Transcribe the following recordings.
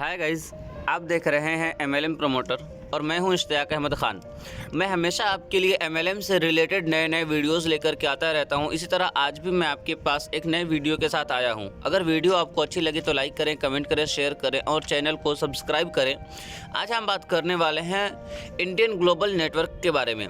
Hi guys, आप देख रहे हैं MLM प्रमोटर और मैं हूं इश्तियाक अहमद ख़ान। मैं हमेशा आपके लिए MLM से रिलेटेड नए वीडियोस लेकर के आता रहता हूं। इसी तरह आज भी मैं आपके पास एक नए वीडियो के साथ आया हूं। अगर वीडियो आपको अच्छी लगी तो लाइक करें, कमेंट करें, शेयर करें और चैनल को सब्सक्राइब करें। आज हम बात करने वाले हैं इंडियन ग्लोबल नेटवर्क के बारे में।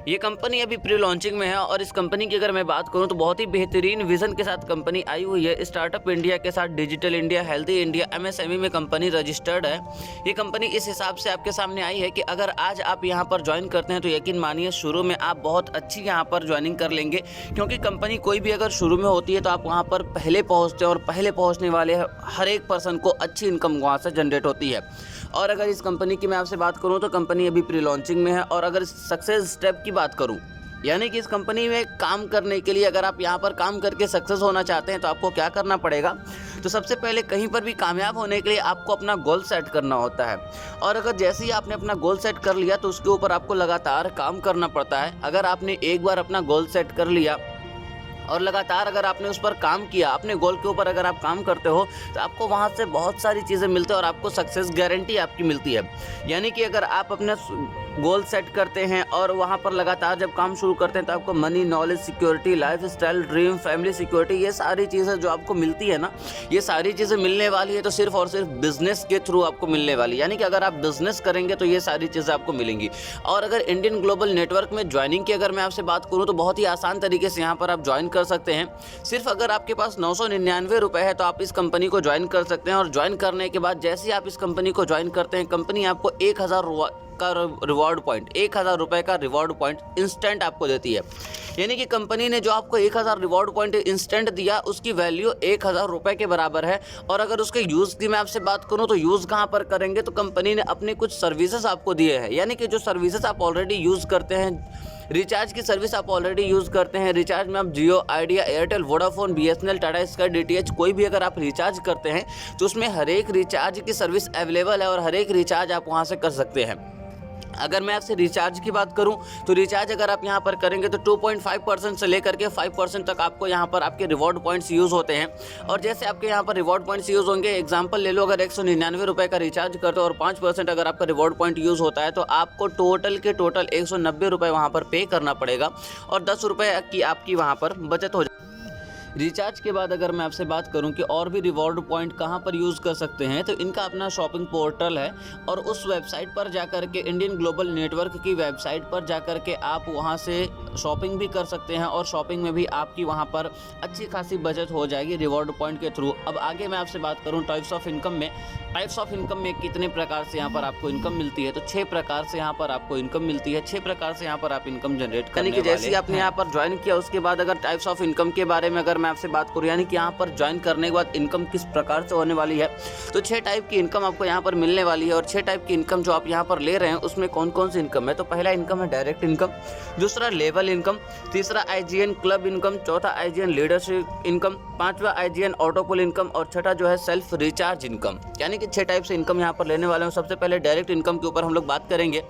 ये कंपनी अभी प्री लॉन्चिंग में है और इस कंपनी की अगर मैं बात करूं तो बहुत ही बेहतरीन विज़न के साथ कंपनी आई हुई है। स्टार्टअप इंडिया के साथ digital India, healthy India, MSME में कंपनी रजिस्टर्ड है। ये कंपनी इस हिसाब से आपके सामने आई है कि अगर आज आप यहाँ पर ज्वाइन करते हैं तो यकीन मानिए शुरू में आप बहुत अच्छी यहाँ पर ज्वाइनिंग कर लेंगे, क्योंकि कंपनी कोई भी अगर शुरू में होती है तो आप वहाँ पर पहले पहुँचते हैं और पहले पहुँचने वाले हर एक पर्सन को अच्छी इनकम वहाँ से जनरेट होती है। और अगर इस कंपनी की मैं आपसे बात करूं तो कंपनी अभी प्री लॉन्चिंग में है। और अगर सक्सेस स्टेप की बात करूं, यानी कि इस कंपनी में काम करने के लिए अगर आप यहां पर काम करके सक्सेस होना चाहते हैं तो आपको क्या करना पड़ेगा। तो सबसे पहले कहीं पर भी कामयाब होने के लिए आपको अपना गोल सेट करना होता है। और अगर जैसे ही आपने अपना गोल सेट कर लिया तो उसके ऊपर आपको लगातार काम करना पड़ता है। अगर आपने एक बार अपना गोल सेट कर लिया और लगातार अगर आपने उस पर काम किया, अपने गोल के ऊपर अगर आप काम करते हो तो आपको वहाँ से बहुत सारी चीज़ें मिलती हैं और आपको सक्सेस गारंटी आपकी मिलती है। यानी कि अगर आप अपने गोल सेट करते हैं और वहाँ पर लगातार जब काम शुरू करते हैं तो आपको money, knowledge, security, life style, dream, family security, ये सारी चीज़ें जो आपको मिलती है ना, ये सारी चीज़ें मिलने वाली है तो सिर्फ और सिर्फ बिजनेस के थ्रू आपको मिलने वाली है। यानी कि अगर आप बिजनेस करेंगे तो ये सारी चीज़ें आपको मिलेंगी। और अगर इंडियन ग्लोबल नेटवर्क में ज्वाइनिंग की अगर मैं आपसे बात करूँ तो बहुत ही आसान तरीके से यहाँ पर आप ज्वाइन कर सकते हैं। सिर्फ अगर आपके पास 999 रुपये है तो आप इस कंपनी को ज्वाइन कर सकते हैं। और ज्वाइन करने के बाद जैसे ही आप इस कंपनी को ज्वाइन करते हैं, कंपनी आपको 1000 का रिवॉर्ड पॉइंट, 1000 रुपये का रिवॉर्ड पॉइंट इंस्टेंट आपको देती है। यानी कि कंपनी ने जो आपको 1000 रिवॉर्ड पॉइंट इंस्टेंट दिया उसकी वैल्यू 1000 रुपये के बराबर है। और अगर उसके यूज़ की मैं आपसे बात करूं तो यूज़ कहां पर करेंगे, तो कंपनी ने अपनी कुछ सर्विसेज आपको दिए हैं। यानी कि जो सर्विसेज आप ऑलरेडी यूज़ करते हैं, रिचार्ज की सर्विस आप ऑलरेडी यूज़ करते हैं, रिचार्ज में आप Jio, Idea, Airtel, Vodafone, BSNL, Tata Sky, DTH कोई भी अगर आप रिचार्ज करते हैं तो उसमें हर एक रिचार्ज की सर्विस अवेलेबल है और हर एक रिचार्ज आप वहाँ से कर सकते हैं। अगर मैं आपसे रिचार्ज की बात करूं तो रिचार्ज अगर आप यहां पर करेंगे तो 2.5% से लेकर के 5% तक आपको यहां पर आपके रिवॉर्ड पॉइंट्स यूज़ होते हैं। और जैसे आपके यहां पर रिवॉर्ड पॉइंट्स यूज़ होंगे, एग्जांपल ले लो, अगर 199 रुपये का रिचार्ज करते हो और 5% अगर आपका रिवॉर्ड पॉइंट यूज़ होता है तो आपको टोटल 190 रुपये वहाँ पर पे करना पड़ेगा और 10 रुपये की आपकी वहाँ पर बचत हो जाएगी। रिचार्ज के बाद अगर मैं आपसे बात करूं कि और भी रिवॉर्ड पॉइंट कहां पर यूज़ कर सकते हैं, तो इनका अपना शॉपिंग पोर्टल है और उस वेबसाइट पर जाकर के, इंडियन ग्लोबल नेटवर्क की वेबसाइट पर जाकर के आप वहां से शॉपिंग भी कर सकते हैं और शॉपिंग में भी आपकी वहां पर अच्छी खासी बचत हो जाएगी रिवॉर्ड पॉइंट के थ्रू। अब आगे मैं आपसे बात करूँ टाइप्स ऑफ इनकम में कितने प्रकार से यहाँ पर आपको इनकम मिलती है, तो 6 प्रकार से यहाँ पर आपको इनकम मिलती है। 6 प्रकार से यहाँ पर आप इनकम जनरेट करने वाले हैं। जैसे आपने यहाँ पर ज्वाइन किया उसके बाद अगर टाइप्स ऑफ इनकम के बारे में अगर मैं आपसे बात करूं, यानी कि यहाँ पर ज्वाइन करने के बाद इनकम किस प्रकार से होने वाली है, तो 6 टाइप की इनकम आपको यहाँ पर मिलने वाली है। और 6 टाइप की इनकम जो आप यहाँ पर ले रहे हैं उसमें कौन कौन सी इनकम है, तो पहला इनकम है डायरेक्ट इनकम, दूसरा लेवल इनकम, तीसरा IGN क्लब इनकम, चौथा IGN लीडरशिप इनकम, पांचवा IGN ऑटोपुल इनकम और छठा जो है सेल्फ रिचार्ज इनकम। यानी कि 6 टाइप से इनकम यहाँ पर लेने वाले हैं। सबसे पहले डायरेक्ट इनकम के ऊपर हम लोग बात करेंगे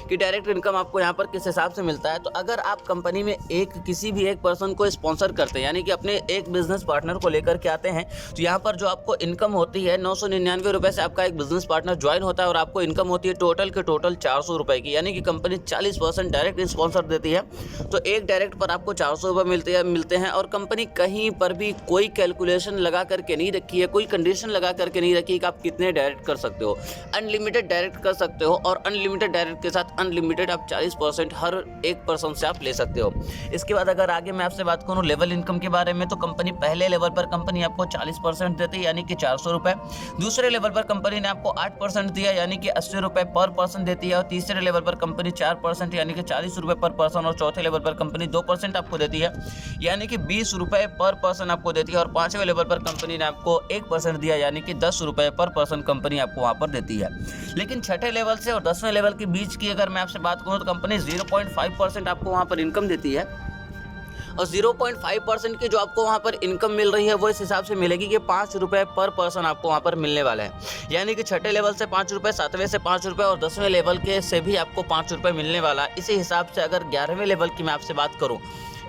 कि डायरेक्ट इनकम आपको यहाँ पर किस हिसाब से मिलता है। तो अगर आप कंपनी में किसी भी एक पर्सन को स्पॉन्सर करते हैं, यानी कि अपने एक बिजनेस पार्टनर को लेकर के आते हैं, तो यहाँ पर जो आपको इनकम होती है 999 रुपये से आपका एक बिजनेस पार्टनर ज्वाइन होता है और आपको इनकम होती है टोटल 400 रुपये की। यानी कि कंपनी 40% डायरेक्ट स्पॉन्सर देती है, तो एक डायरेक्ट पर आपको 400 रुपये मिलते हैं। और कंपनी कहीं पर भी कोई कैलकुलेशन लगा करके नहीं रखी है, कोई कंडीशन लगा करके नहीं रखी कि आप कितने डायरेक्ट कर सकते हो। अनलिमिटेड डायरेक्ट कर सकते हो और अनलिमिटेड डायरेक्ट के साथ अनलिमिटेड आप 40% हर एक पर्सन से आप ले सकते हो। इसके बाद अगर आगे मैं आपसे बात करूं लेवल इनकम के बारे में, तो कंपनी पहले लेवल पर कंपनी आपको 40% देती है, यानी कि 400 रुपये। दूसरे लेवल पर कंपनी ने आपको 8% दिया, यानी कि 80 रुपये पर पर्सन देती है। और तीसरे लेवल पर कंपनी 4%, यानी कि 40 रुपये पर पर्सन। और चौथे लेवल पर कंपनी 2% आपको देती है, यानी कि 20 रुपये पर पर्सन आपको देती है। और पांचवें लेवल पर कंपनी ने आपको 1% दिया, यानी कि 10 रुपये पर पर्सन कंपनी आपको वहाँ पर देती है। लेकिन छठे लेवल से और 10वें लेवल के बीच की अगर मैं आपसे बात करूं तो कंपनी 0.5% आपको वहां पर इनकम देती है। और 0.5% की जो आपको वहाँ पर इनकम मिल रही है वो इस हिसाब से मिलेगी कि 5 रुपये पर पर्सन आपको वहाँ पर मिलने वाला है। यानी कि छठे लेवल से 5 रुपये, 7वें से 5 रुपये और 10वें लेवल के से भी आपको 5 रुपये मिलने वाला है। इसी हिसाब से अगर 11वें लेवल की मैं आपसे बात करूँ,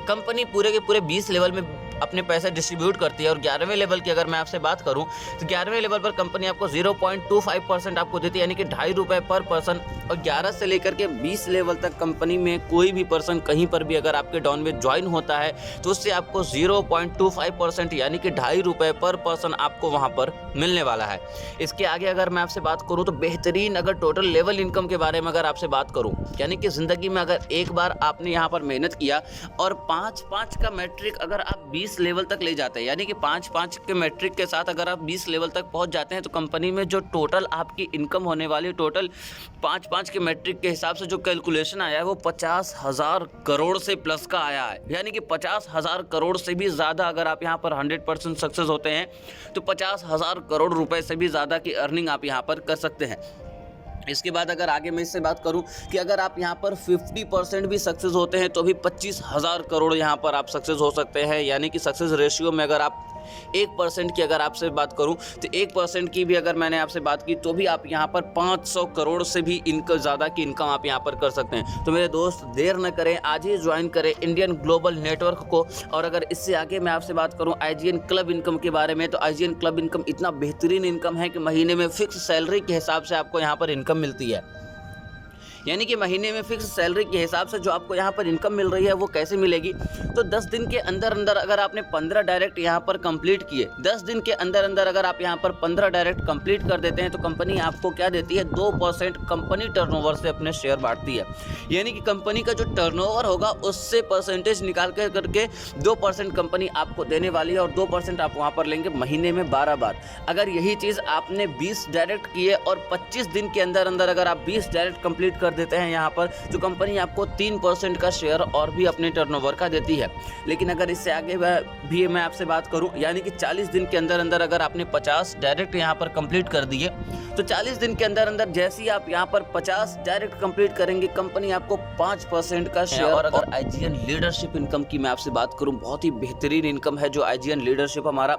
कंपनी पूरे के पूरे 20 लेवल में अपने पैसे डिस्ट्रीब्यूट करती है। और 11वें लेवल की अगर मैं आपसे बात करूं तो 11वें लेवल पर कंपनी आपको 0.25% आपको देती है, यानी कि ₹2.5 पर पर्सन। और 11 से लेकर के 20 लेवल तक कंपनी में कोई भी पर्सन कहीं पर भी अगर आपके डाउन में ज्वाइन होता है तो उससे आपको 0.25% यानी कि ₹2.5 पर पर्सन आपको वहां पर मिलने वाला है। इसके आगे अगर मैं आपसे बात करूं तो बेहतरीन अगर टोटल लेवल इनकम के बारे में अगर आपसे बात करूं, यानी कि जिंदगी में अगर एक बार आपने यहां पर मेहनत किया और 5-5 का मैट्रिक अगर आप 20 लेवल तक ले जाते हैं, यानी कि 5-5 के मैट्रिक के साथ अगर आप 20 लेवल तक पहुंच जाते हैं तो कंपनी में जो टोटल आपकी इनकम होने वाली टोटल 5-5 के मैट्रिक के हिसाब से जो कैलकुलेशन आया है वो 50,000 करोड़ से प्लस का आया है। यानी कि 50,000 करोड़ से भी ज़्यादा अगर आप यहाँ पर 100% सक्सेस होते हैं तो 50,000 करोड़ रुपए से भी ज़्यादा की अर्निंग आप यहाँ पर कर सकते हैं। इसके बाद अगर आगे मैं इससे बात करूं कि अगर आप यहाँ पर 50% भी सक्सेस होते हैं तो भी 25,000 करोड़ यहाँ पर आप सक्सेस हो सकते हैं। यानी कि सक्सेस रेशियो में अगर आप 1% की अगर आपसे बात करूं तो 1% की भी अगर मैंने आपसे बात की तो भी आप यहाँ पर 500 करोड़ से भी इनकम ज़्यादा की इनकम आप यहाँ पर कर सकते हैं। तो मेरे दोस्त देर न करें, आज ही ज्वाइन करें इंडियन ग्लोबल नेटवर्क को। और अगर इससे आगे मैं आपसे बात करूं IGN क्लब इनकम के बारे में तो IGN क्लब इनकम इतना बेहतरीन इनकम है कि महीने में फिक्स सैलरी के हिसाब से आपको यहाँ पर इनकम मिलती है। यानी कि महीने में फिक्स सैलरी के हिसाब से जो आपको यहाँ पर इनकम मिल रही है वो कैसे मिलेगी, तो 10 दिन के अंदर अंदर अगर आपने 15 डायरेक्ट यहाँ पर कंप्लीट किए, 10 दिन के अंदर अंदर अगर आप यहाँ पर 15 डायरेक्ट कंप्लीट कर देते हैं तो कंपनी आपको क्या देती है, 2% कंपनी टर्नओवर से अपने शेयर बांटती है। यानी कि कंपनी का जो टर्नओवर होगा उससे परसेंटेज निकाल कर करके 2% कंपनी आपको देने वाली है और 2% आप वहाँ पर लेंगे महीने में 12 बार। अगर यही चीज़ आपने 20 डायरेक्ट किए और 25 दिन के अंदर अंदर अगर आप 20 डायरेक्ट कंप्लीट कर देते हैं यहाँ पर तो कंपनी आपको 3% का शेयर और भी अपने टर्नओवर का देती है। लेकिन अगर इससे आगे भी मैं आपसे बात करूं, यानी कि 40 दिन के अंदर अंदर अगर आपने 50 डायरेक्ट यहाँ पर कंप्लीट कर दिए तो 40 दिन के अंदर अंदर जैसे ही आप यहाँ पर 50 डायरेक्ट कंप्लीट करेंगे कंपनी आपको 5% का शेयर। और अगर IGN लीडरशिप इनकम की मैं आपसे बात करूं, बहुत ही बेहतरीन इनकम है जो IGN लीडरशिप हमारा।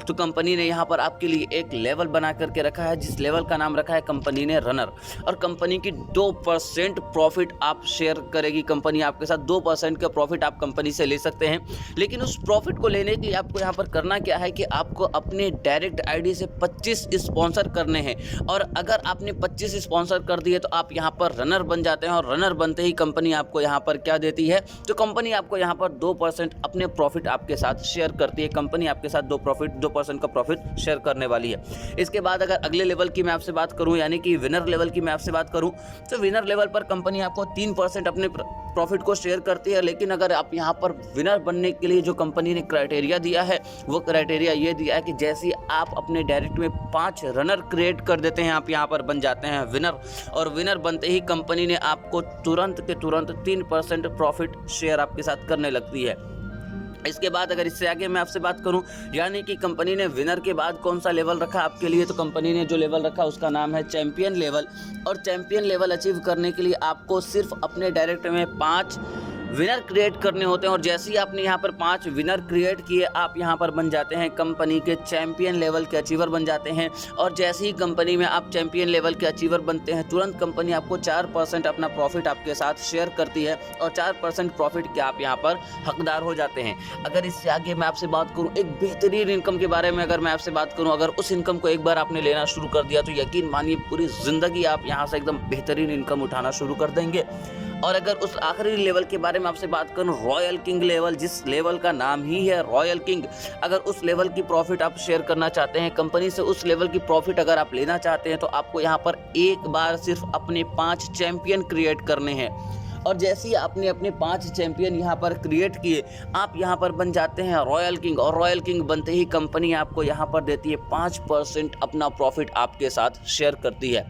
तो कंपनी ने यहाँ पर आपके लिए एक लेवल बना करके रखा है जिस लेवल का नाम रखा है कंपनी ने रनर। और कंपनी की 2% प्रॉफिट आप शेयर करेगी कंपनी आपके साथ। 2% का प्रॉफिट आप कंपनी से ले सकते हैं। लेकिन उस प्रॉफिट को लेने के लिए आपको यहाँ पर करना क्या है कि आपको अपने डायरेक्ट आईडी से 25 स्पॉन्सर करने हैं। और अगर आपने 25 स्पॉन्सर कर दिए तो आप यहाँ पर रनर बन जाते हैं। और रनर बनते ही कंपनी आपको यहाँ पर क्या देती है, तो कंपनी आपको यहाँ पर 2% अपने प्रॉफिट आपके साथ शेयर करती है। कंपनी आपके साथ 2% का प्रॉफिट शेयर करने वाली है। इसके बाद अगर अगले लेवल की मैं आपसे बात करूं, यानी कि विनर लेवल की मैं आपसे बात करूं, तो विनर लेवल पर कंपनी आपको 3% अपने प्रॉफिट को शेयर करती है। लेकिन अगर आप यहाँ पर विनर बनने के लिए जो कंपनी ने क्राइटेरिया दिया है वो क्राइटेरिया ये दिया है कि जैसे आप अपने डायरेक्ट में 5 रनर क्रिएट कर देते हैं आप यहाँ पर बन जाते हैं विनर। और विनर बनते ही कंपनी ने आपको तुरंत के तुरंत 3% प्रॉफिट शेयर आपके साथ करने लगती है। इसके बाद अगर इससे आगे मैं आपसे बात करूं, यानी कि कंपनी ने विनर के बाद कौन सा लेवल रखा आपके लिए, तो कंपनी ने जो लेवल रखा उसका नाम है चैंपियन लेवल। और चैंपियन लेवल अचीव करने के लिए आपको सिर्फ अपने डायरेक्ट में 5 विनर क्रिएट करने होते हैं। और जैसे ही आपने यहाँ पर 5 विनर क्रिएट किए आप यहाँ पर बन जाते हैं कंपनी के चैंपियन लेवल के अचीवर बन जाते हैं। और जैसे ही कंपनी में आप चैंपियन लेवल के अचीवर बनते हैं तुरंत कंपनी आपको 4% अपना प्रॉफिट आपके साथ शेयर करती है और 4% प्रॉफिट के आप यहाँ पर हकदार हो जाते हैं। अगर इससे आगे मैं आपसे बात करूँ एक बेहतरीन इनकम के बारे में, अगर मैं आपसे बात करूँ, अगर उस इनकम को एक बार आपने लेना शुरू कर दिया तो यकीन मानिए पूरी ज़िंदगी आप यहाँ से एकदम बेहतरीन इनकम उठाना शुरू कर देंगे। और अगर उस आखिरी लेवल के बारे में आपसे बात करूं, रॉयल किंग लेवल, जिस लेवल का नाम ही है रॉयल किंग, अगर उस लेवल की प्रॉफिट आप शेयर करना चाहते हैं कंपनी से, उस लेवल की प्रॉफिट अगर आप लेना चाहते हैं तो आपको यहाँ पर एक बार सिर्फ अपने 5 चैंपियन क्रिएट करने हैं। और जैसे ही आपने अपने 5 चैंपियन यहाँ पर क्रिएट किए आप यहाँ पर बन जाते हैं रॉयल किंग। और रॉयल किंग बनते ही कंपनी आपको यहाँ पर देती है 5% अपना प्रॉफिट आपके साथ शेयर करती है।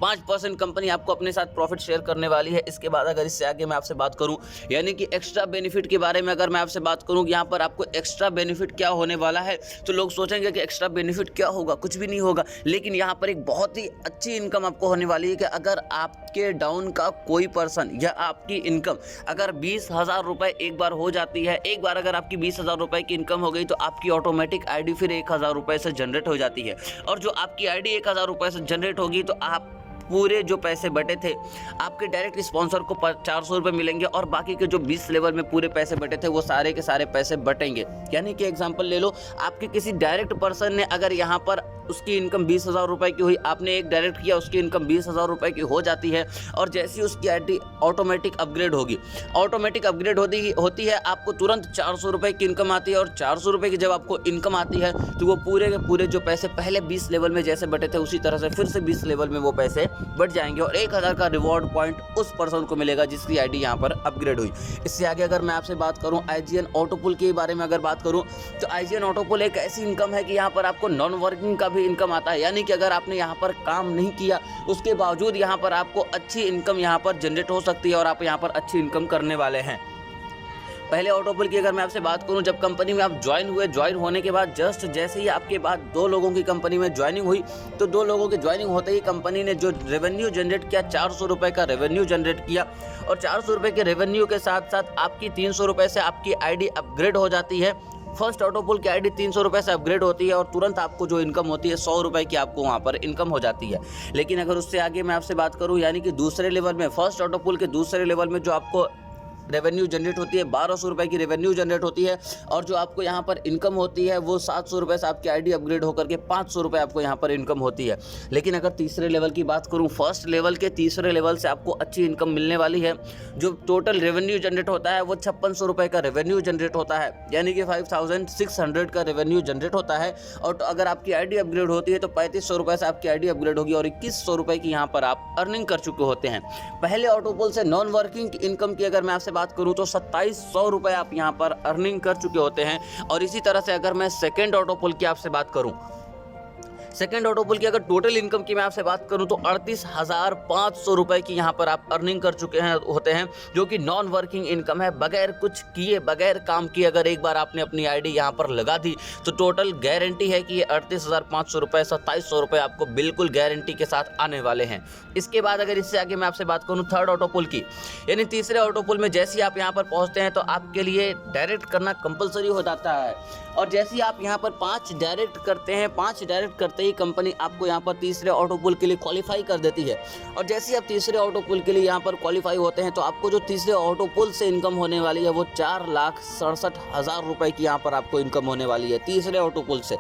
5% कंपनी आपको अपने साथ प्रॉफिट शेयर करने वाली है। इसके बाद अगर इससे आगे मैं आपसे बात करूं, यानी कि एक्स्ट्रा बेनिफिट के बारे में अगर मैं आपसे बात करूं, यहाँ पर आपको एक्स्ट्रा बेनिफिट क्या होने वाला है, तो लोग सोचेंगे कि एक्स्ट्रा बेनिफिट क्या होगा, कुछ भी नहीं होगा। लेकिन यहाँ पर एक बहुत ही अच्छी इनकम आपको होने वाली है कि अगर आपके डाउन का कोई पर्सन या आपकी इनकम अगर 20,000 रुपये एक बार हो जाती है, एक बार अगर आपकी 20,000 रुपये की इनकम हो गई तो आपकी ऑटोमेटिक आईडी फिर 1,000 रुपये से जनरेट हो जाती है। और जो आपकी आईडी 1,000 रुपये से जनरेट होगी तो आप पूरे जो पैसे बटे थे आपके डायरेक्ट स्पॉन्सर को 400 रुपये मिलेंगे और बाकी के जो 20 लेवल में पूरे पैसे बटे थे वो सारे के सारे पैसे बटेंगे। यानी कि एग्जांपल ले लो, आपके किसी डायरेक्ट पर्सन ने अगर यहाँ पर उसकी इनकम 20,000 रुपये की हुई, आपने एक डायरेक्ट किया, उसकी इनकम 20,000 रुपये की हो जाती है और जैसी उसकी आईडी ऑटोमेटिक अपग्रेड होगी, ऑटोमेटिक अपग्रेड होती है, आपको तुरंत 400 रुपये की इनकम आती है और 400 रुपये की जब आपको इनकम आती है तो वो पूरे के पूरे जो पैसे पहले 20 लेवल में जैसे बटे थे उसी तरह से फिर से 20 लेवल में वो पैसे बढ़ जाएंगे और 1000 का रिवॉर्ड पॉइंट उस पर्सन को मिलेगा जिसकी आईडी यहाँ पर अपग्रेड हुई। इससे आगे अगर मैं आपसे बात करूँ IGN ऑटोपुल के बारे में अगर बात करूँ तो IGN ऑटोपुल एक ऐसी इनकम है कि यहाँ पर आपको नॉन वर्किंग का भी इनकम आता है। यानी कि अगर आपने यहाँ पर काम नहीं किया उसके बावजूद यहाँ पर आपको अच्छी इनकम यहाँ पर जनरेट हो सकती है और आप यहाँ पर अच्छी इनकम करने वाले हैं। पहले ऑटोपुल की अगर मैं आपसे बात करूं, जब कंपनी में आप ज्वाइन होने के बाद जस्ट जैसे ही आपके बाद 2 लोगों की कंपनी में ज्वाइनिंग हुई तो 2 लोगों की ज्वाइनिंग होते ही कंपनी ने जो रेवेन्यू जनरेट किया 400 रुपये का रेवेन्यू जनरेट किया और 400 रुपये के रेवेन्यू के साथ साथ आपकी 300 रुपये से आपकी आईडी अपग्रेड हो जाती है। फर्स्ट ऑटोपुल की आईडी 300 रुपये से अपग्रेड होती है और तुरंत आपको जो इनकम होती है 100 रुपये की आपको वहाँ पर इनकम हो जाती है। लेकिन अगर उससे आगे मैं आपसे बात करूँ यानी कि दूसरे लेवल में, फर्स्ट ऑटोपुल के दूसरे लेवल में जो आपको रेवेन्यू जनरेट होती है 1200 रुपये की रेवेन्यू जनरेट होती है और जो आपको यहाँ पर इनकम होती है वो 700 रुपये से आपकी आईडी अपग्रेड होकर के 500 रुपये आपको यहाँ पर इनकम होती है। लेकिन अगर तीसरे लेवल की बात करूँ, फर्स्ट लेवल के तीसरे लेवल से आपको अच्छी इनकम मिलने वाली है। जो टोटल रेवेन्यू जनरेट होता है वो 5600 रुपये का रेवेन्यू जनरेट होता है, यानी कि 5600 का रेवेन्यू जनरेट होता है। और अगर आपकी आईडी अपग्रेड होती है तो 3500 रुपये से आपकी आईडी अपग्रेड होगी और 2100 रुपये की यहाँ पर आप अर्निंग कर चुके होते हैं। पहले ऑटोपुल से नॉन वर्किंग इनकम की अगर मैं आपसे बात करूं तो 2700 रुपये आप यहां पर अर्निंग कर चुके होते हैं। और इसी तरह से अगर मैं सेकंड ऑटोपुल की आपसे बात करूं, सेकंड ऑटोपुल की अगर टोटल इनकम की मैं आपसे बात करूं तो 38,500 रुपये की यहां पर आप अर्निंग कर चुके हैं होते हैं, जो कि नॉन वर्किंग इनकम है। बगैर कुछ किए, बगैर काम किए अगर एक बार आपने अपनी आईडी यहां पर लगा दी तो टोटल गारंटी है कि ये 38,500 रुपये 2700 रुपये आपको बिल्कुल गारंटी के साथ आने वाले हैं। इसके बाद अगर इससे आगे मैं आपसे बात करूं थर्ड ऑटोपुल की, यानी तीसरे ऑटोपुल में जैसे ही आप यहां पर पहुंचते हैं तो आपके लिए डायरेक्ट करना कंपलसरी हो जाता है और जैसे ही आप यहां पर 5 डायरेक्ट करते हैं, 5 डायरेक्ट करते ही कंपनी आपको यहां पर तीसरे ऑटोपुल के लिए क्वालिफाई कर देती है। और जैसे ही आप तीसरे ऑटोपुल के लिए यहां पर क्वालिफाई होते हैं तो आपको जो तीसरे ऑटोपुल से इनकम होने वाली है वो 4,67,000 रुपये की यहां पर आपको इनकम होने वाली है तीसरे ऑटोपुल से।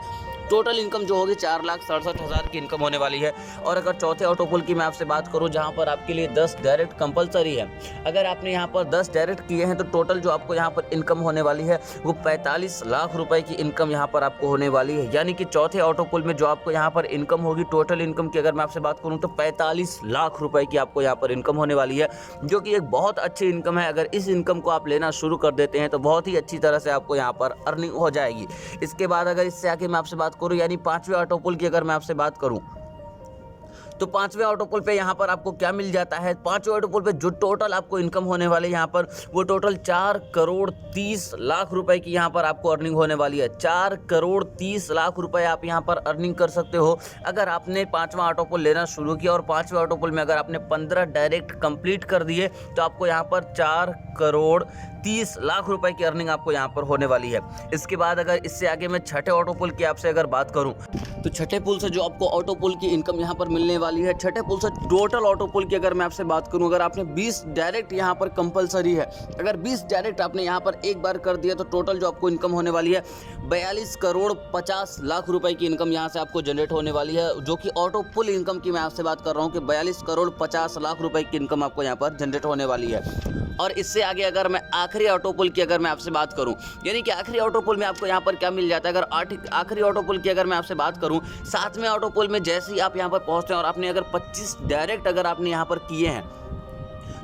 टोटल इनकम जो होगी 4,67,000 की इनकम होने वाली है। और अगर चौथे ऑटोपुल की मैं आपसे बात करूं जहां पर आपके लिए 10 डायरेक्ट कंपलसरी है, अगर आपने यहां पर 10 डायरेक्ट किए हैं तो टोटल जो आपको यहां पर इनकम होने वाली है वो 45 लाख रुपए की इनकम यहां पर आपको होने वाली है। यानी कि चौथे ऑटोपुल में जो आपको यहां पर इनकम होगी, टोटल इनकम की अगर मैं आपसे बात करूं तो 45 लाख रुपए की आपको यहां पर इनकम होने वाली है, जो कि एक बहुत अच्छी इनकम है। अगर इस इनकम को आप लेना शुरू कर देते हैं तो बहुत ही अच्छी तरह से आपको यहां पर अर्निंग हो जाएगी। इसके बाद अगर इससे आगे मैं आपसे बात करूं यानी पांचवें ऑटोपुल की अगर मैं आपसे बात करूं तो पांचवें ऑटोपुल पे यहाँ पर आपको क्या मिल जाता है, पांचवें ऑटोपुल पे जो टोटल आपको इनकम होने वाली है यहाँ पर वो टोटल 4,30,00,000 रुपए की यहाँ पर आपको अर्निंग होने वाली है। 4,30,00,000 रुपए आप यहाँ पर अर्निंग कर सकते हो अगर आपने पांचवा ऑटोपुल लेना शुरू किया। और पांचवें ऑटोपुल में अगर आपने 15 डायरेक्ट कंप्लीट कर दिए तो आपको यहाँ पर 4,30,00,000 रुपए की अर्निंग आपको यहाँ पर होने वाली है। इसके बाद अगर इससे आगे मैं छठे ऑटोपुल की आपसे अगर बात करूँ तो छठे पुल से जो आपको ऑटोपुल की इनकम यहाँ पर मिलने वाली है, छठे पुल से टोटल ऑटोपुल की अगर मैं आपसे बात करूँ, अगर आपने 20 डायरेक्ट यहाँ पर कंपलसरी है, अगर 20 डायरेक्ट आपने यहाँ पर एक बार कर दिया तो टोटल जो आपको इनकम होने वाली है 42,50,00,000 रुपए की इनकम यहाँ से आपको जनरेट होने वाली है, जो कि ऑटोपुल इनकम की मैं आपसे बात कर रहा हूँ कि 42,50,00,000 रुपए की इनकम आपको यहाँ पर जनरेट होने वाली है। और इससे आगे अगर मैं आखिरी ऑटोपुल की अगर मैं आपसे बात करूं, यानी कि आखिरी ऑटोपुल में आपको यहां पर क्या मिल जाता है, अगर आखिरी ऑटोपुल की अगर मैं आपसे बात करूं, सातवें ऑटोपुल में जैसे ही आप यहां पर पहुंचते हैं और आपने अगर 25 डायरेक्ट अगर आपने यहां पर किए हैं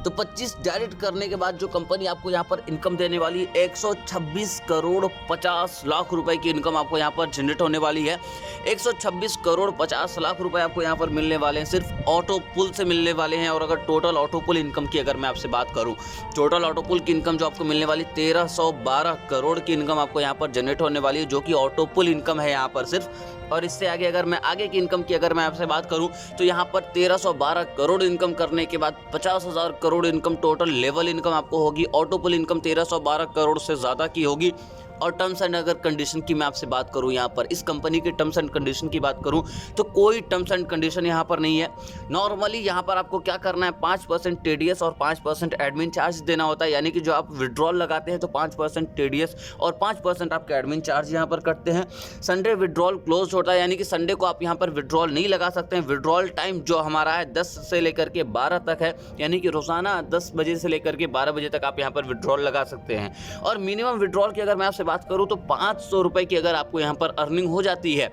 तो 25 डायरेक्ट करने के बाद जो कंपनी आपको यहाँ पर इनकम देने वाली है 126,50,00,000 रुपए की इनकम आपको यहाँ पर जनरेट होने वाली है। 126,50,00,000 रुपए आपको यहाँ पर मिलने वाले हैं, सिर्फ ऑटो पुल से मिलने वाले हैं। और अगर टोटल ऑटो पुल इनकम की अगर मैं आपसे बात करूँ, टोटल ऑटो पुल की इनकम जो आपको मिलने वाली 1,312 करोड़ की इनकम आपको यहाँ पर जनरेट होने वाली है, जो कि ऑटो पुल इनकम है यहाँ पर सिर्फ। और इससे आगे अगर मैं आगे की इनकम की अगर मैं आपसे बात करूं तो यहाँ पर 1,312 करोड़ इनकम करने के बाद 50,000 crore income total level income आपको होगी। ऑटोपुल इनकम 1,312 करोड़ से ज़्यादा की होगी और टर्म्स एंड अगर कंडीशन की मैं आपसे बात करूं, यहाँ पर इस कंपनी के टर्म्स एंड कंडीशन की बात करूं तो कोई टर्म्स एंड कंडीशन यहाँ पर नहीं है। नॉर्मली यहाँ पर आपको क्या करना है, 5% टीडीएस और 5% एडमिन चार्ज देना होता है, यानी कि जो आप विड्रॉल लगाते हैं तो 5% टीडीएस और 5% आपके एडमिन चार्ज यहाँ पर कटते हैं। संडे विड्रॉल क्लोज होता है, यानी कि संडे को आप यहाँ पर विड्रॉल नहीं लगा सकते हैं। विड्रॉल टाइम जो हमारा है 10 से लेकर के 12 तक है, यानी कि रोजाना 10 बजे से लेकर के 12 बजे तक आप यहाँ पर विड्रॉल लगा सकते हैं। और मिनिमम विड्रॉल की अगर मैं आपसे बात करूँ तो 500 रुपये की अगर आपको यहाँ पर अर्निंग हो जाती है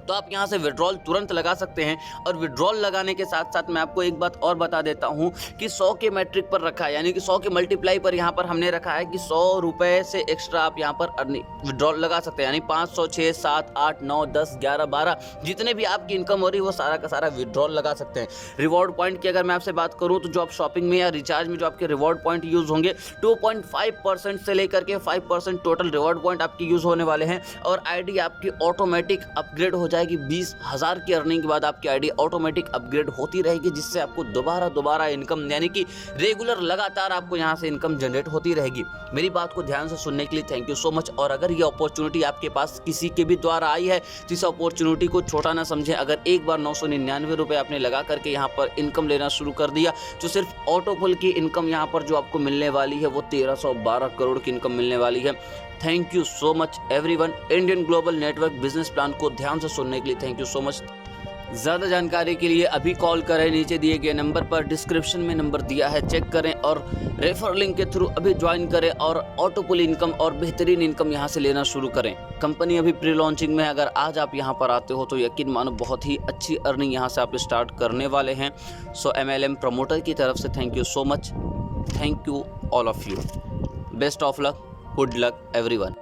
तो आप यहाँ से विड्रॉल तुरंत लगा सकते हैं। और विड्रॉल लगाने के साथ साथ मैं आपको एक बात और बता देता हूँ कि 100 के मैट्रिक पर रखा है, यानी कि 100 के मल्टीप्लाई पर यहाँ पर हमने रखा है कि 100 रुपये से एक्स्ट्रा आप यहाँ पर विड्रॉल लगा सकते हैं, यानी 500, 6, 7, 8, 9, 10, 11, 12 जितने भी आपकी इनकम हो रही है वो सारा का सारा विड्रॉल लगा सकते हैं। रिवॉर्ड पॉइंट की अगर मैं आपसे बात करूँ तो जो आप शॉपिंग में या रिचार्ज में जो आपके रिवॉर्ड पॉइंट यूज़ होंगे 2.5% से लेकर के 5% टोटल रिवॉर्ड पॉइंट आपकी यूज़ होने वाले हैं। और आईडी आपकी ऑटोमेटिक अपग्रेड हो जाएगी। 20,000 की अर्निंग के बाद आपकी आईडी ऑटोमेटिक अपग्रेड होती रहेगी, जिससे आपको दोबारा इनकम, यानी कि रेगुलर लगातार आपको यहाँ से इनकम जनरेट होती रहेगी। मेरी बात को ध्यान से सुनने के लिए थैंक यू सो मच। और अगर ये अपॉर्चुनिटी आपके पास किसी के भी द्वारा आई है तो इस अपॉर्चुनिटी को छोटा ना समझें। अगर एक बार 999 रुपये आपने लगा करके यहाँ पर इनकम लेना शुरू कर दिया तो सिर्फ ऑटोपुल की इनकम यहाँ पर जो आपको मिलने वाली है वो 1312 करोड़ की इनकम मिलने वाली है। Thank you so much everyone. Indian global network business plan को ध्यान से सुनने के लिए थैंक यू सो मच। ज़्यादा जानकारी के लिए अभी कॉल करें, नीचे दिए गए नंबर पर, डिस्क्रिप्शन में नंबर दिया है, चेक करें और रेफर लिंक के थ्रू अभी ज्वाइन करें और ऑटोपुल इनकम और बेहतरीन इनकम यहाँ से लेना शुरू करें। कंपनी अभी प्री लॉन्चिंग में है, अगर आज आप यहाँ पर आते हो तो यकीन मानो बहुत ही अच्छी अर्निंग यहाँ से आप स्टार्ट करने वाले हैं। सो MLM प्रमोटर की तरफ से thank you so much. Thank you all of you. Best of luck, good luck everyone.